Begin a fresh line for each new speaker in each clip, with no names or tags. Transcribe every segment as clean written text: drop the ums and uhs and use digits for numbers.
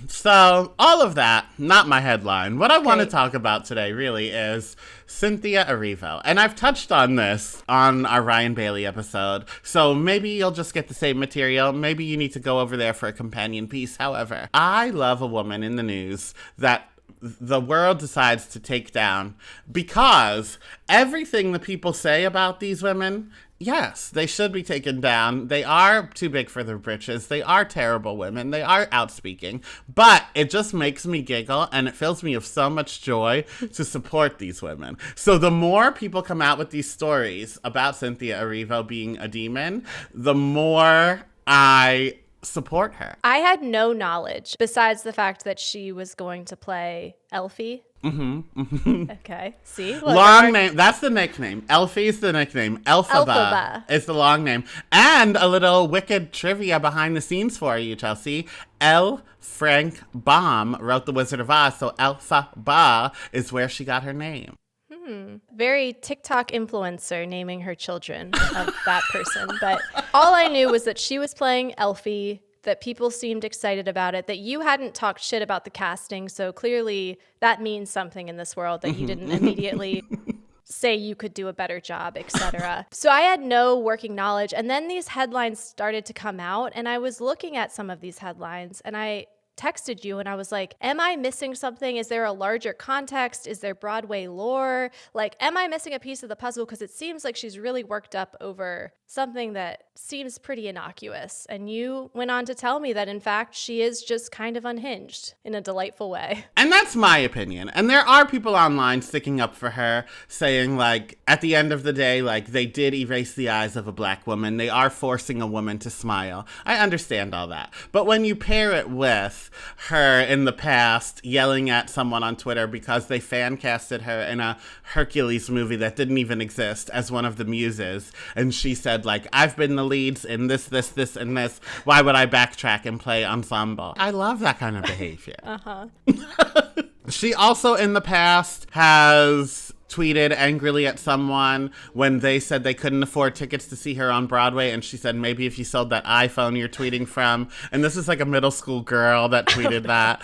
So all of that, not my headline. What I want to talk about today really is Cynthia Erivo. And I've touched on this on our Ryan Bailey episode. So maybe you'll just get the same material. Maybe you need to go over there for a companion piece. However, I love a woman in the news that the world decides to take down because everything the people say about these women, yes, they should be taken down. They are too big for their britches. They are terrible women. They are outspeaking. But it just makes me giggle, and it fills me with so much joy to support these women. So the more people come out with these stories about Cynthia Erivo being a demon, the more I support her.
I had no knowledge besides the fact that she was going to play Elfie. Okay. See? Look,
long name. That's the nickname. Elfie's the nickname. Elphaba is the long name. And a little wicked trivia behind the scenes for you, Chelsea. L. Frank Baum wrote The Wizard of Oz, so Elphaba is where she got her name.
Very TikTok influencer naming her children of that person. But all I knew was that she was playing Elfie, that people seemed excited about it, that you hadn't talked shit about the casting. So clearly that means something in this world, that you didn't immediately say you could do a better job, etc. So I had no working knowledge. And then these headlines started to come out, and I was looking at some of these headlines, and I texted you and I was like, am I missing something? Is there a larger context? Is there Broadway lore? Like, am I missing a piece of the puzzle? Because it seems like she's really worked up over something that seems pretty innocuous. And you went on to tell me that, in fact, she is just kind of unhinged in a delightful way.
And that's my opinion. And there are people online sticking up for her, saying, like, at the end of the day, like, they did erase the eyes of a black woman. They are forcing a woman to smile. I understand all that. But when you pair it with her in the past yelling at someone on Twitter because they fan casted her in a Hercules movie that didn't even exist as one of the muses, and she said, like, I've been the leads in this, and this. Why would I backtrack and play ensemble? I love that kind of behavior. She also in the past has tweeted angrily at someone when they said they couldn't afford tickets to see her on Broadway, and she said, maybe if you sold that iPhone you're tweeting from. And this is like a middle school girl that tweeted that.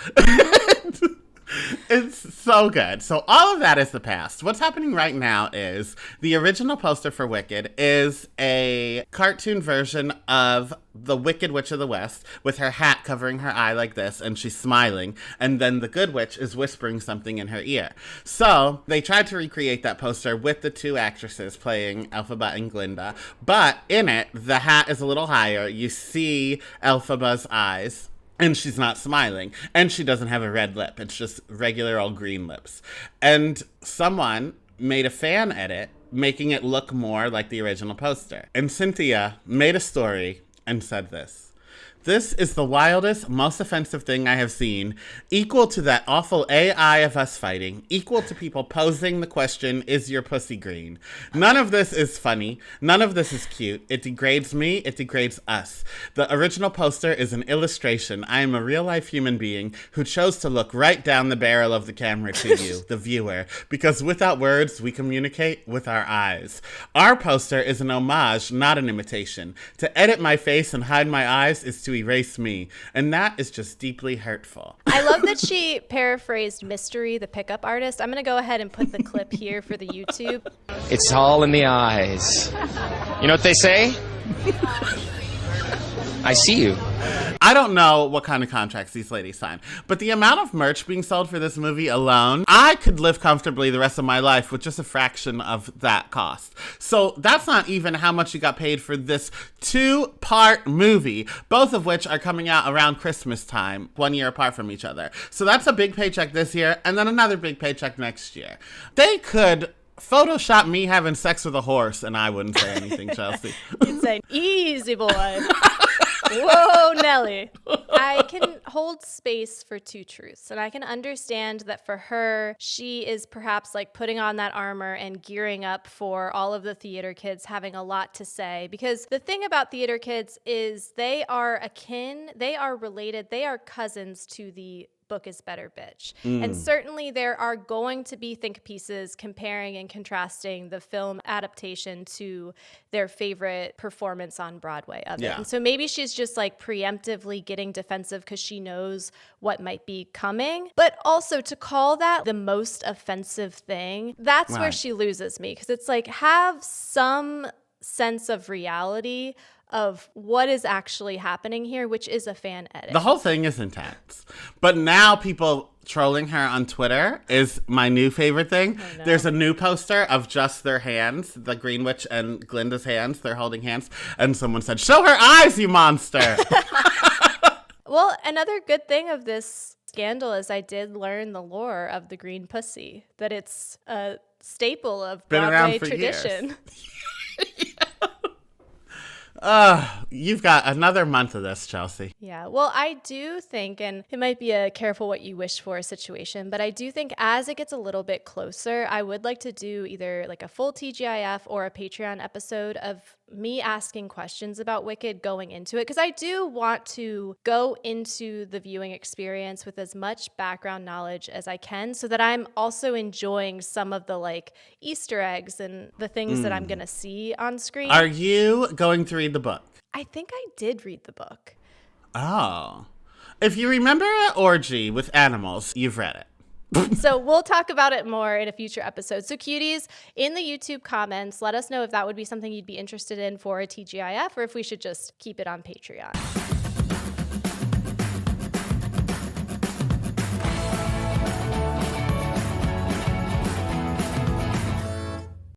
It's so good. So all of that is the past. What's happening right now is the original poster for Wicked is a cartoon version of the Wicked Witch of the West with her hat covering her eye like this, and she's smiling. And then the Good Witch is whispering something in her ear. So they tried to recreate that poster with the two actresses playing Elphaba and Glinda. But in it, the hat is a little higher. You see Elphaba's eyes. And she's not smiling. And she doesn't have a red lip. It's just regular old green lips. And someone made a fan edit, making it look more like the original poster. And Cynthia made a story and said this. This is the wildest, most offensive thing I have seen, equal to that awful AI of us fighting, equal to people posing the question, is your pussy green? None of this is funny. None of this is cute. It degrades me. It degrades us. The original poster is an illustration. I am a real-life human being who chose to look right down the barrel of the camera to you, the viewer, because without words, we communicate with our eyes. Our poster is an homage, not an imitation. To edit my face and hide my eyes is to erase me, and that is just deeply hurtful.
I love that she paraphrased Mystery, the pickup artist. I'm going to go ahead and put the clip here for the YouTube.
It's all in the eyes. You know what they say? I see you.
I don't know what kind of contracts these ladies sign, but the amount of merch being sold for this movie alone, I could live comfortably the rest of my life with just a fraction of that cost. So that's not even how much you got paid for this 2-part movie, both of which are coming out around Christmas time, 1 year apart from each other. So that's a big paycheck this year, and then another big paycheck next year. They could Photoshop me having sex with a horse, and I wouldn't say anything, Chelsea.
You'd say, easy boy. Whoa, Nelly. I can hold space for two truths, and I can understand that for her, she is perhaps like putting on that armor and gearing up for all of the theater kids having a lot to say, because the thing about theater kids is they are akin, they are related, they are cousins to the book is better, bitch. And certainly there are going to be think pieces comparing and contrasting the film adaptation to their favorite performance on Broadway of it. And so maybe she's just like preemptively getting defensive because she knows what might be coming. But also to call that the most offensive thing, that's where she loses me, because it's like, have some sense of reality of what is actually happening here, which is a fan edit.
The whole thing is intense. But now people trolling her on Twitter is my new favorite thing. Oh, no. There's a new poster of just their hands, the Green Witch and Glinda's hands. They're holding hands. And someone said, "Show her eyes, you monster."
Well, another good thing of this scandal is I did learn the lore of the green pussy, that it's a staple of Broadway tradition.
You've got another month of this, Chelsea.
Yeah, well, I do think, and it might be a careful what you wish for situation, but I do think as it gets a little bit closer, I would like to do either like a full TGIF or a Patreon episode of me asking questions about Wicked going into it, because I do want to go into the viewing experience with as much background knowledge as I can, so that I'm also enjoying some of the like Easter eggs and the things that I'm going to see on screen.
Are you going to read the book?
I think I did read the book.
Oh. If you remember an orgy with animals, you've read it.
So we'll talk about it more in a future episode. So cuties, in the YouTube comments, let us know if that would be something you'd be interested in for a TGIF, or if we should just keep it on Patreon.